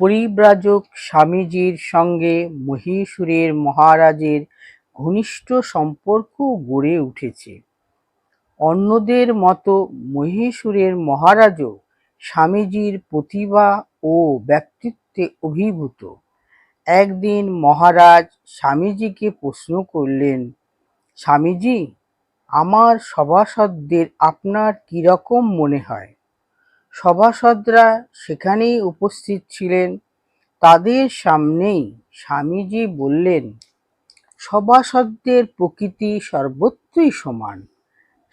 পরিব্রাজক স্বামীজির সঙ্গে মহীশূরের মহারাজের ঘনিষ্ঠ সম্পর্ক গড়ে উঠেছে। অন্যদের মতো মহীশূরের মহারাজও স্বামীজির প্রতিভা ও ব্যক্তিত্বে অভিভূত। একদিন মহারাজ স্বামীজিকে প্রশ্ন করলেন, স্বামীজি, আমার সভাসদদের আপনার কিরকম মনে হয়? সভাসদরা সেখানেই উপস্থিত ছিলেন। তাদের সামনেই স্বামীজি বললেন, সভাসদদের প্রকৃতি সর্বত্রই সমান।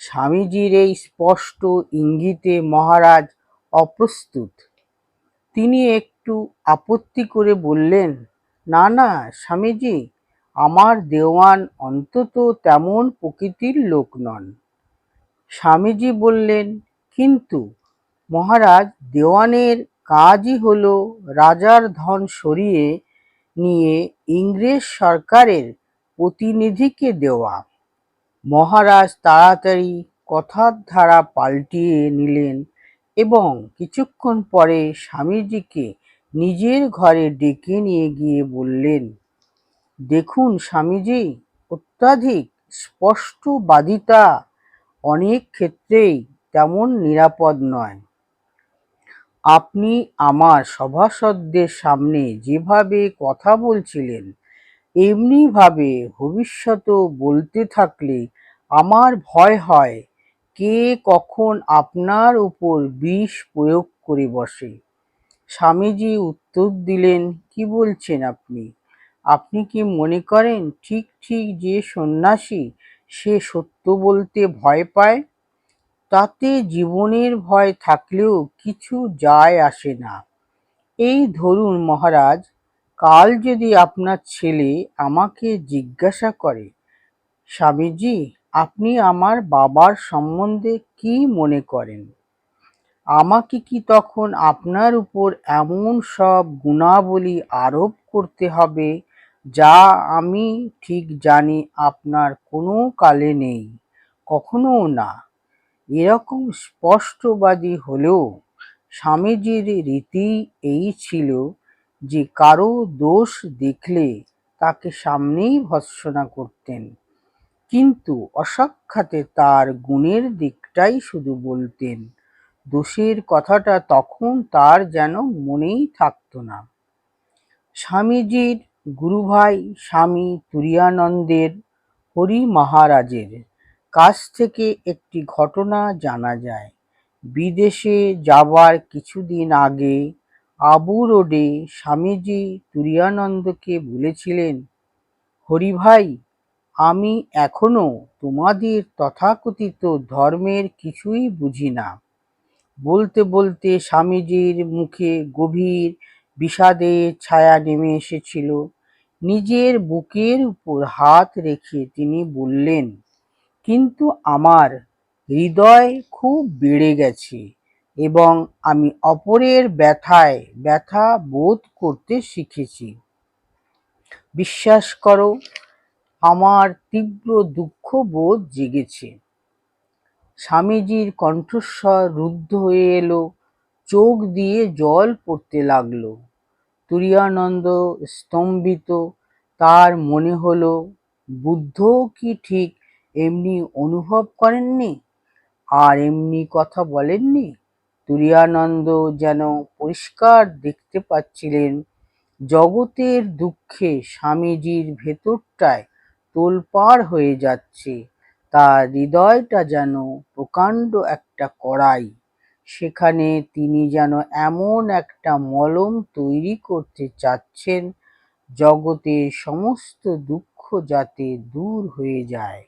স্বামীজির এই স্পষ্ট ইঙ্গিতে মহারাজ অপ্রস্তুত। তিনি একটু আপত্তি করে বললেন, না না স্বামীজি, আমার দেওয়ান অন্তত তেমন প্রকৃতির লোক নন। স্বামীজি বললেন, কিন্তু মহারাজ, দেওয়ানের কাজই হলো রাজার ধন সরিয়ে নিয়ে ইংরেজ সরকারের প্রতিনিধিকে দেওয়া। মহারাজ তাড়াতাড়ি কথার ধারা পাল্টিয়ে নিলেন এবং কিছুক্ষণ পরে স্বামীজিকে নিজের ঘরে ডেকে নিয়ে গিয়ে বললেন, দেখুন স্বামীজি, অত্যাধিক স্পষ্টবাদিতা অনেক ক্ষেত্রেই তেমন নিরাপদ নয়। আপনি আমার সভাসদদের সামনে যেভাবে কথা বলছিলেন, এমনিভাবে ভবিষ্যতেও বলতে থাকলে আমার ভয় হয় কে কখন আপনার উপর বিষ প্রয়োগ করে বসে। স্বামীজি উত্তর দিলেন, কি বলছেন আপনি? আপনি কি মনে করেন ঠিক ঠিক যে সন্ন্যাসী সে সত্য বলতে ভয় পায়? তাতে জীবনের ভয় থাকলেও কিছু যায় আসে না। এই ধরুন মহারাজ, কাল যদি আপনার ছেলে আমাকে জিজ্ঞাসা করে, স্বামীজি, আপনি আমার বাবার সম্বন্ধে কি মনে করেন? আমাকে কি তখন আপনার উপর এমন সব গুণাবলী আরোপ করতে হবে যা আমি ঠিক জানি আপনার কোনো কালে নেই, কখনোও না? এরকম স্পষ্টবাদী হলেও স্বামীজির রীতি এই ছিল যে কারো দোষ দেখলে তাকে সামনেই ভর্ৎসনা করতেন, কিন্তু অসাক্ষাতে তার গুণের দিকটাই শুধু বলতেন। দোষের কথাটা তখন তার যেন মনেই থাকত না। স্বামীজির গুরুভাই স্বামী তুরীয়ানন্দের হরি মহারাজের কাছ থেকে একটি ঘটনা জানা যায়। বিদেশে যাবার কিছুদিন আগে আবু রোডে স্বামীজি তুরীয়ানন্দকে বলেছিলেন, হরিভাই, আমি এখনো তোমাদের তথাকথিত ধর্মের কিছুই বুঝি না। বলতে বলতে স্বামীজির মুখে গভীর বিষাদের ছায়া নেমে এসেছিল। নিজের বুকের উপর হাত রেখে তিনি বললেন, কিন্তু আমার হৃদয় খুব বেড়ে গেছে এবং আমি অপরের ব্যথায় ব্যথা বোধ করতে শিখেছি। বিশ্বাস করো, আমার তীব্র দুঃখ বোধ জেগেছে। স্বামীজির কণ্ঠস্বর রুদ্ধ হয়ে এলো, চোখ দিয়ে জল পড়তে লাগলো। তুরীয়ানন্দ স্তম্ভিত। তার মনে হলো, বুদ্ধও কি ঠিক এমনি অনুভব করেননি আর এমনি কথা বলেননি? তুরীয়ানন্দ যেন পরিষ্কার দেখতে পাচ্ছিলেন জগতের দুঃখে স্বামীজির ভেতরটায় তোলপাড় হয়ে যাচ্ছে। তার হৃদয়টা যেন প্রকাণ্ড একটা কড়াই, সেখানে তিনি যেন এমন একটা মলম তৈরি করতে চাচ্ছেন জগতের সমস্ত দুঃখ যাতে দূর হয়ে যায়।